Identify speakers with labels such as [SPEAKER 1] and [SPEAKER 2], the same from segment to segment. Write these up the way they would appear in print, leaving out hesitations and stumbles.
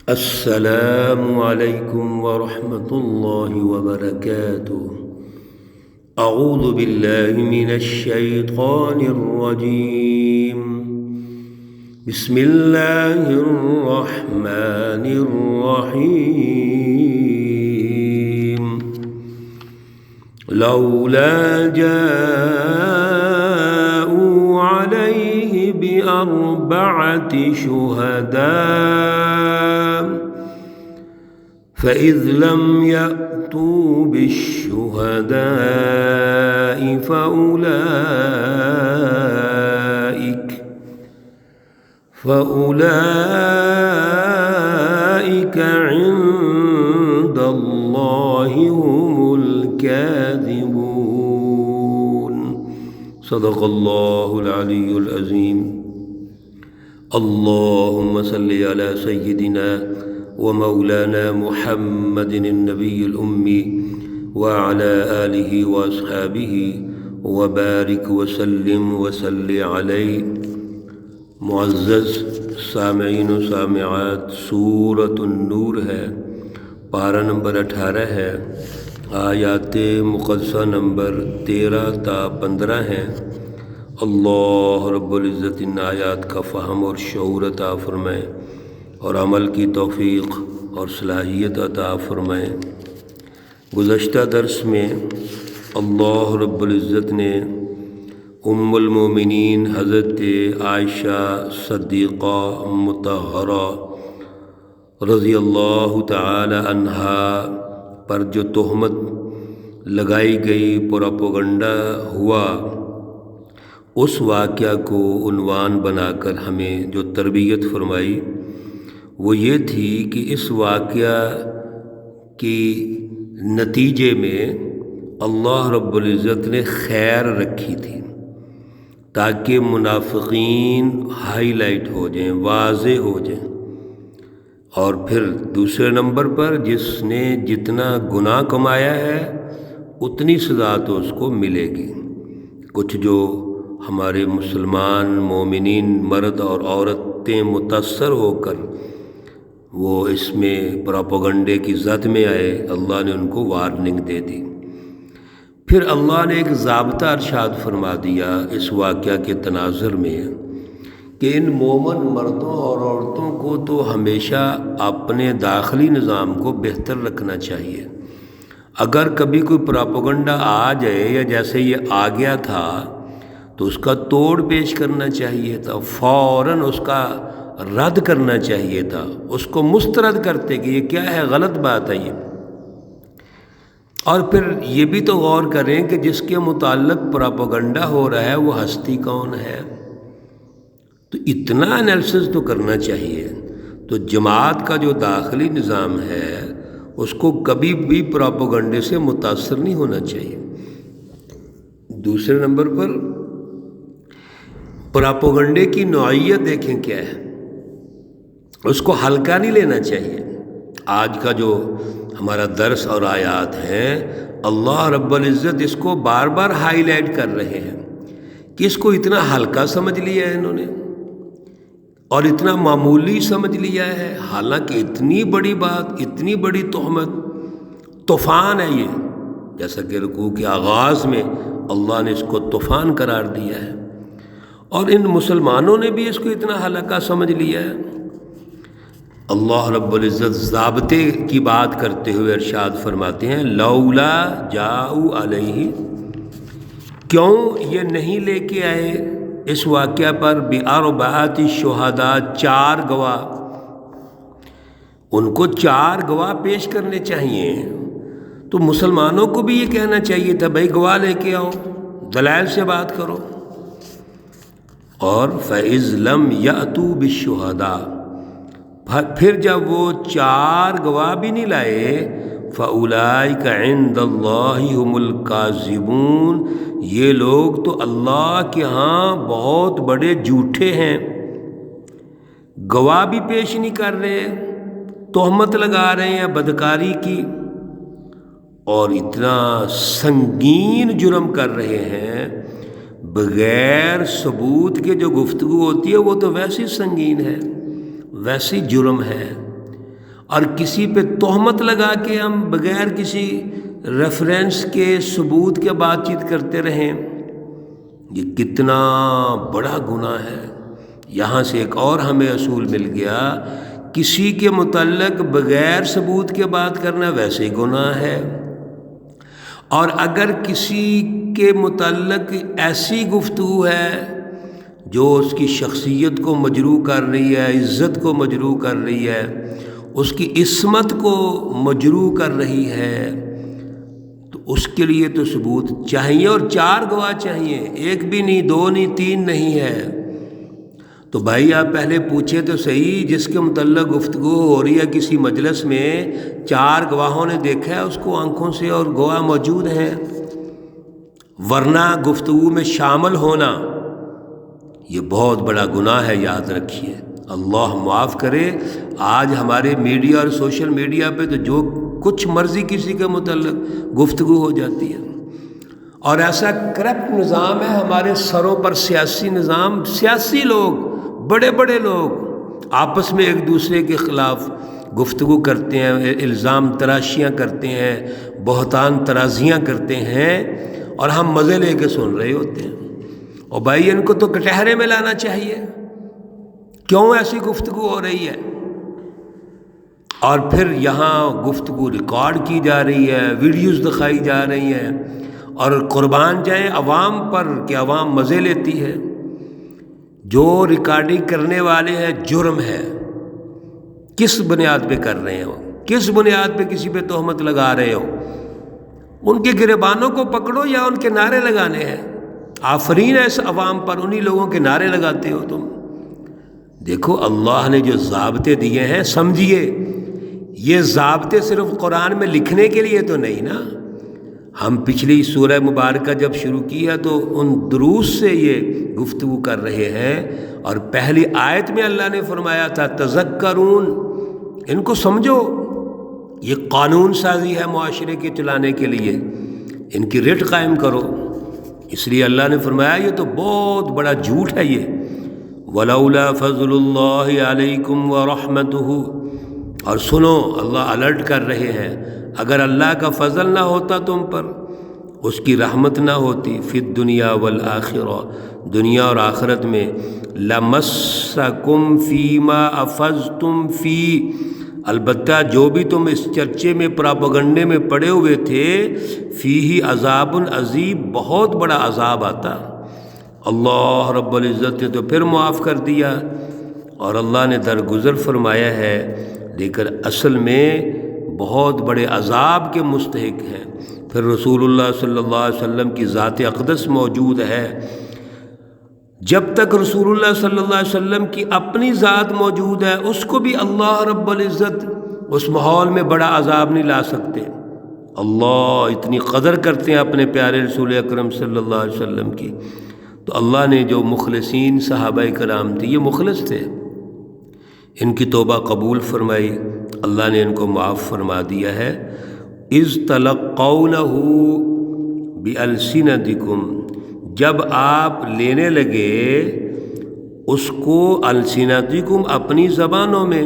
[SPEAKER 1] السلام علیکم ورحمۃ اللہ وبرکاتہ۔ اعوذ باللہ من الشیطان الرجیم، بسم اللہ الرحمن الرحیم۔ لولا جاءوا علیہ بأربعة شہداء فإذ لم يأتوا بالشهداء فأولئك عند الله هم الكاذبون۔ صدق اللہ العلی العظیم۔ اللہم صل علی سیدنا ومولانا محمد النبی الأمی وعلى آلہ واصحابہ وبارک وسلم وصل علیہ۔ معزز سامعین و سامعات، سورۃ النور ہے، پارہ نمبر 18 ہے، آیات مقدسہ نمبر 13 تا 15 ہیں۔ اللہ رب العزت ان آیات کا فہم اور شعور عطا فرمائے اور عمل کی توفیق اور صلاحیت عطا فرمائے۔ گزشتہ درس میں اللہ رب العزت نے ام المومنین حضرت عائشہ صدیقہ مطہرہ رضی اللہ تعالی عنہا پر جو تہمت لگائی گئی، پروپیگنڈا ہوا، اس واقعہ کو عنوان بنا کر ہمیں جو تربیت فرمائی وہ یہ تھی کہ اس واقعہ کی نتیجے میں اللہ رب العزت نے خیر رکھی تھی تاکہ منافقین ہائی لائٹ ہو جائیں، واضح ہو جائیں، اور پھر دوسرے نمبر پر جس نے جتنا گناہ کمایا ہے اتنی سزا تو اس کو ملے گی۔ کچھ جو ہمارے مسلمان مومنین مرد اور عورتیں متاثر ہو کر وہ اس میں پروپیگنڈے کی زد میں آئے، اللہ نے ان کو وارننگ دے دی۔ پھر اللہ نے ایک ضابطہ ارشاد فرما دیا اس واقعہ کے تناظر میں کہ ان مومن مردوں اور عورتوں کو تو ہمیشہ اپنے داخلی نظام کو بہتر رکھنا چاہیے۔ اگر کبھی کوئی پروپیگنڈا آ جائے یا جیسے یہ آ گیا تھا تو اس کا توڑ پیش کرنا چاہیے تھا، فوراً اس کا رد کرنا چاہیے تھا، اس کو مسترد کرتے کہ یہ کیا ہے، غلط بات ہے یہ۔ اور پھر یہ بھی تو غور کریں کہ جس کے متعلق پروپیگنڈا ہو رہا ہے وہ ہستی کون ہے، تو اتنا انالیسس تو کرنا چاہیے۔ تو جماعت کا جو داخلی نظام ہے اس کو کبھی بھی پروپیگنڈے سے متاثر نہیں ہونا چاہیے۔ دوسرے نمبر پر پروپیگنڈے کی نوعیت دیکھیں کیا ہے، اس کو ہلکا نہیں لینا چاہیے۔ آج کا جو ہمارا درس اور آیات ہیں، اللہ رب العزت اس کو بار بار ہائی لائٹ کر رہے ہیں کہ اس کو اتنا ہلکا سمجھ لیا ہے انہوں نے اور اتنا معمولی سمجھ لیا ہے، حالانکہ اتنی بڑی بات، اتنی بڑی تہمت، طوفان ہے یہ۔ جیسا کہ رکوع کے آغاز میں اللہ نے اس کو طوفان قرار دیا ہے، اور ان مسلمانوں نے بھی اس کو اتنا ہلکا سمجھ لیا ہے۔ اللہ رب العزت ضابطے کی بات کرتے ہوئے ارشاد فرماتے ہیں، لولا جاؤ علیہ، کیوں یہ نہیں لے کے آئے اس واقعہ پر بأربعۃ شہداء، 4 گواہ، ان کو 4 گواہ پیش کرنے چاہیے۔ تو مسلمانوں کو بھی یہ کہنا چاہیے تھا، بھائی گواہ لے کے آؤ، دلائل سے بات کرو۔ اور فَإِذْ لَمْ يَأْتُوا بِالشُّهَدَاءِ، پھر جب وہ 4 گواہ بھی نہیں لائے، فَأُولَئِكَ عِندَ اللَّهِ هُمُ الْكَاذِبُونَ، یہ لوگ تو اللہ کے ہاں بہت بڑے جھوٹے ہیں۔ گواہ بھی پیش نہیں کر رہے، تہمت لگا رہے ہیں بدکاری کی، اور اتنا سنگین جرم کر رہے ہیں۔ بغیر ثبوت کے جو گفتگو ہوتی ہے وہ تو ویسی سنگین ہے، ویسی جرم ہے۔ اور کسی پہ تہمت لگا کے ہم بغیر کسی ریفرنس کے ثبوت کے بات چیت کرتے رہیں، یہ کتنا بڑا گناہ ہے۔ یہاں سے ایک اور ہمیں اصول مل گیا، کسی کے متعلق بغیر ثبوت کے بات کرنا ویسے ہی گناہ ہے، اور اگر کسی کے متعلق ایسی گفتگو ہے جو اس کی شخصیت کو مجروح کر رہی ہے، عزت کو مجروح کر رہی ہے، اس کی عصمت کو مجروح کر رہی ہے، تو اس کے لیے تو ثبوت چاہیے، اور 4 گواہ چاہیے، 1 بھی نہیں، 2 نہیں، 3 نہیں ہے۔ تو بھائی آپ پہلے پوچھے تو صحیح، جس کے متعلق گفتگو ہو رہی ہے کسی مجلس میں، 4 گواہوں نے دیکھا ہے اس کو آنکھوں سے اور گواہ موجود ہیں، ورنہ گفتگو میں شامل ہونا یہ بہت بڑا گناہ ہے، یاد رکھیے۔ اللہ معاف کرے، آج ہمارے میڈیا اور سوشل میڈیا پہ تو جو کچھ مرضی کسی کے متعلق گفتگو ہو جاتی ہے، اور ایسا کرپٹ نظام ہے ہمارے سروں پر، سیاسی نظام، سیاسی لوگ، بڑے بڑے لوگ آپس میں ایک دوسرے کے خلاف گفتگو کرتے ہیں، الزام تراشیاں کرتے ہیں، بہتان ترازیاں کرتے ہیں، اور ہم مزے لے کے سن رہے ہوتے ہیں۔ اور بھائی ان کو تو کٹہرے میں لانا چاہیے، کیوں ایسی گفتگو ہو رہی ہے؟ اور پھر یہاں گفتگو ریکارڈ کی جا رہی ہے، ویڈیوز دکھائی جا رہی ہیں، اور قربان جائیں عوام پر کہ عوام مزے لیتی ہے۔ جو ریکارڈنگ کرنے والے ہیں جرم ہے، کس بنیاد پہ کر رہے ہو، کس بنیاد پہ کسی پہ تہمت لگا رہے ہو؟ ان کے گریبانوں کو پکڑو یا ان کے نعرے لگانے ہیں؟ آفرین ہے اس عوام پر، انہی لوگوں کے نعرے لگاتے ہو تم۔ دیکھو اللہ نے جو ضابطے دیے ہیں سمجھیے، یہ ضابطے صرف قرآن میں لکھنے کے لیے تو نہیں نا۔ ہم پچھلی سورہ مبارکہ جب شروع کی ہے تو ان دروس سے یہ گفتگو کر رہے ہیں، اور پہلی آیت میں اللہ نے فرمایا تھا تذکرون، ان کو سمجھو، یہ قانون سازی ہے معاشرے کے چلانے کے لیے، ان کی رٹ قائم کرو۔ اس لیے اللہ نے فرمایا یہ تو بہت بڑا جھوٹ ہے یہ، وَلَوْلَا فَضْلُ اللَّهِ عَلَيْكُمْ وَرَحْمَتُهُ، اور سنو اللہ الرٹ کر رہے ہیں، اگر اللہ کا فضل نہ ہوتا تم پر، اس کی رحمت نہ ہوتی، فی الدنیا والآخرہ، دنیا اور آخرت میں، لَمَسَّكُمْ فِيمَا أَفَضْتُمْ فِيهِ، البتہ جو بھی تم اس چرچے میں پراپگنڈے میں پڑے ہوئے تھے، فیہ عذاب عظیم، بہت بڑا عذاب آتا۔ اللہ رب العزت نے تو پھر معاف کر دیا، اور اللہ نے درگزر فرمایا ہے، لیکن اصل میں بہت بڑے عذاب کے مستحق ہیں۔ پھر رسول اللہ صلی اللہ علیہ وسلم کی ذات اقدس موجود ہے، جب تک رسول اللہ صلی اللہ علیہ وسلم کی اپنی ذات موجود ہے، اس کو بھی اللہ رب العزت اس ماحول میں بڑا عذاب نہیں لا سکتے۔ اللہ اتنی قدر کرتے ہیں اپنے پیارے رسول اکرم صلی اللہ علیہ وسلم کی، تو اللہ نے جو مخلصین صحابہ کرام تھے، یہ مخلص تھے، ان کی توبہ قبول فرمائی، اللہ نے ان کو معاف فرما دیا ہے۔ اذ تلقونہ بألسنتکم، جب آپ لینے لگے اس کو السنتکم اپنی زبانوں میں،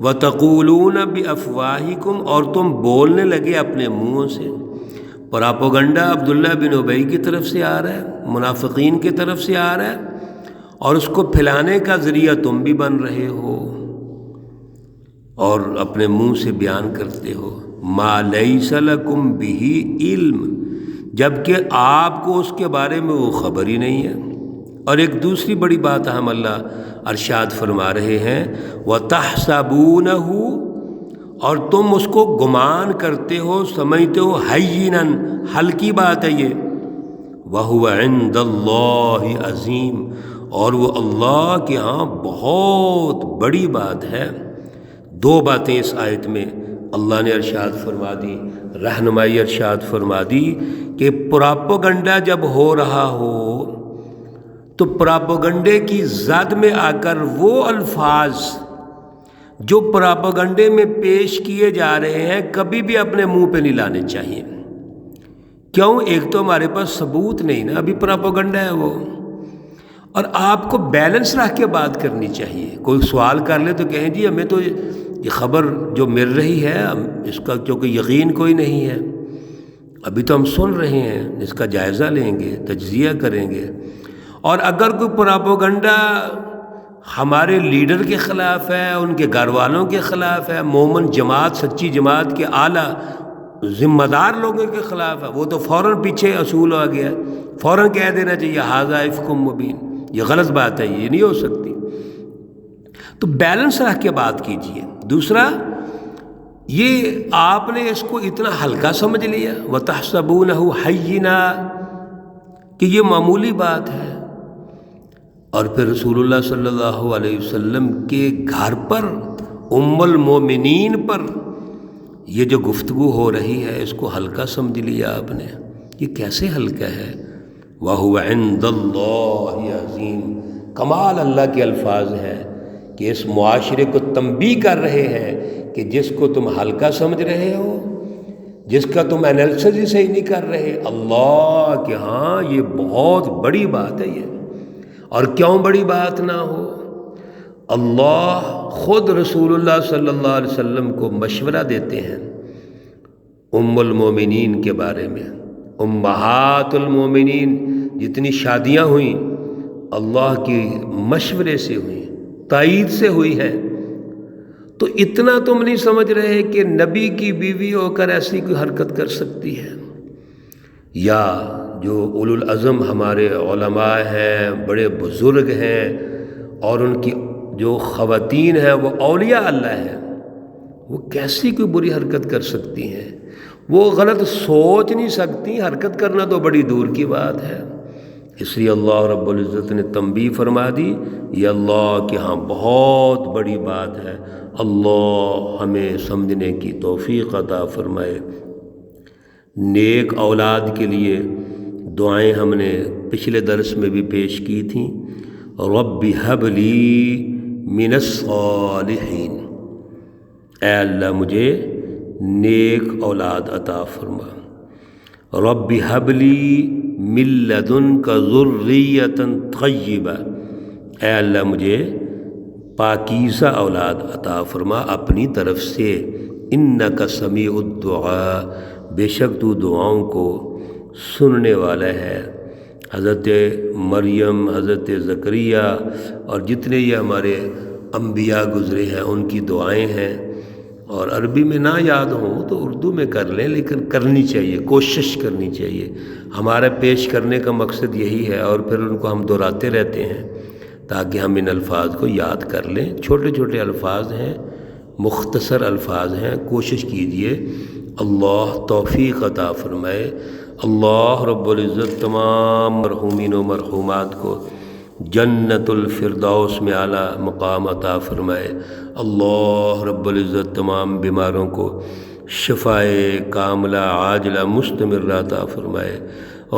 [SPEAKER 1] وتقولون بافواہکم، اور تم بولنے لگے اپنے منہوں سے۔ پراپوگنڈا عبداللہ بن ابی کی طرف سے آ رہا ہے، منافقین کی طرف سے آ رہا ہے، اور اس کو پھیلانے کا ذریعہ تم بھی بن رہے ہو، اور اپنے منہ سے بیان کرتے ہو، ما لیس لکم بہ علم، جبکہ آپ کو اس کے بارے میں وہ خبر ہی نہیں ہے۔ اور ایک دوسری بڑی بات ہم اللہ ارشاد فرما رہے ہیں، وَتَحْسَبُونَهُ، اور تم اس کو گمان کرتے ہو، سمجھتے ہو ہیناً، ہلکی بات ہے یہ، وَهُوَ عِندَ اللَّهِ عَظِيمٌ، اور وہ اللہ کے ہاں بہت بڑی بات ہے۔ 2 باتیں اس آیت میں اللہ نے ارشاد فرما دی، رہنمائی ارشاد فرما دی کہ پراپوگنڈا جب ہو رہا ہو تو پراپوگنڈے کی زد میں آ کر وہ الفاظ جو پراپوگنڈے میں پیش کیے جا رہے ہیں کبھی بھی اپنے منہ پہ نہیں لانے چاہیے۔ کیوں؟ ایک تو ہمارے پاس ثبوت نہیں نا، ابھی پراپوگنڈا ہے وہ، اور آپ کو بیلنس رکھ کے بات کرنی چاہیے۔ کوئی سوال کر لے تو کہیں جی ہمیں تو یہ خبر جو مل رہی ہے اس کا چونکہ یقین کوئی نہیں ہے، ابھی تو ہم سن رہے ہیں، اس کا جائزہ لیں گے، تجزیہ کریں گے، اور اگر کوئی پراپوگنڈا ہمارے لیڈر کے خلاف ہے، ان کے گھر والوں کے خلاف ہے، مومن جماعت، سچی جماعت کے اعلیٰ ذمہ دار لوگوں کے خلاف ہے، وہ تو فوراً پیچھے اصول آ گیا، فوراً کہہ دینا چاہیے ھذا افک مبین، یہ غلط بات ہے، یہ نہیں ہو سکتی۔ تو بیلنس رکھ کے بات کیجیے۔ دوسرا، یہ آپ نے اس کو اتنا ہلکا سمجھ لیا، وَتَحْسَبُونَهُ هَيِّنًا، کہ یہ معمولی بات ہے، اور پھر رسول اللہ صلی اللہ علیہ وسلم کے گھر پر، ام المومنین پر یہ جو گفتگو ہو رہی ہے اس کو ہلکا سمجھ لیا آپ نے۔ یہ کیسے ہلکا ہے؟ وَهُوَ عِندَ اللَّهِ عَظِيمٌ، کمال اللہ کے الفاظ ہیں کہ اس معاشرے کو تنبیہ کر رہے ہیں کہ جس کو تم ہلکا سمجھ رہے ہو، جس کا تم انالیسس ہی صحیح نہیں کر رہے، اللہ کہ ہاں یہ بہت بڑی بات ہے یہ۔ اور کیوں بڑی بات نہ ہو؟ اللہ خود رسول اللہ صلی اللہ علیہ وسلم کو مشورہ دیتے ہیں ام المومنین کے بارے میں۔ امہات المومنین جتنی شادیاں ہوئیں اللہ کی مشورے سے ہوئیں، تائید سے ہوئی ہیں۔ تو اتنا تم نہیں سمجھ رہے کہ نبی کی بیوی ہو کر ایسی کوئی حرکت کر سکتی ہے؟ یا جو اولو العزم ہمارے علماء ہیں، بڑے بزرگ ہیں، اور ان کی جو خواتین ہیں وہ اولیاء اللہ ہیں، وہ کیسی کوئی بری حرکت کر سکتی ہیں؟ وہ غلط سوچ نہیں سکتی، حرکت کرنا تو بڑی دور کی بات ہے۔ اس لیے اللہ رب العزت نے تنبیہ فرما دی، یہ اللہ کے ہاں بہت بڑی بات ہے۔ اللہ ہمیں سمجھنے کی توفیق عطا فرمائے۔ نیک اولاد کے لیے دعائیں ہم نے پچھلے درس میں بھی پیش کی تھیں۔ رب ہب لی من الصالحین، اے اللہ مجھے نیک اولاد عطا فرما۔ رب ہب لی من لدنک ذریۃ طیبہ، اے اللہ مجھے پاکیزہ اولاد عطا فرما اپنی طرف سے۔ انک سمیع الدعاء، بے شک تو دعاؤں کو سننے والا ہے۔ حضرت مریم، حضرت زکریا اور جتنے یہ ہمارے انبیاء گزرے ہیں ان کی دعائیں ہیں، اور عربی میں نہ یاد ہوں تو اردو میں کر لیں، لیکن کرنی چاہیے، کوشش کرنی چاہیے۔ ہمارا پیش کرنے کا مقصد یہی ہے، اور پھر ان کو ہم دہراتے رہتے ہیں تاکہ ہم ان الفاظ کو یاد کر لیں۔ چھوٹے چھوٹے الفاظ ہیں، مختصر الفاظ ہیں، کوشش کیجئے۔ اللہ توفیق عطا فرمائے۔ اللہ رب العزت تمام مرحومین و مرحومات کو جنت الفردوس میں اعلیٰ مقام عطا فرمائے۔ اللہ رب العزت تمام بیماروں کو شفائے کاملہ عاجلہ مستمرہ عطا فرمائے۔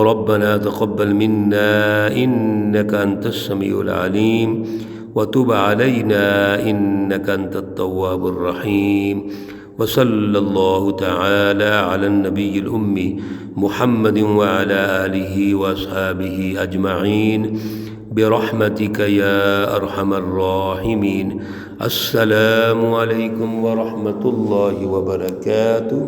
[SPEAKER 1] ربنا تقبل منا انك انت السميع العليم وتب علينا انك انت التواب الرحيم، وصلى الله تعالى على النبي الأمي محمد وعلى آله وأصحابه أجمعين برحمتك يا أرحم الراحمين۔ السلام عليكم ورحمة الله وبركاته۔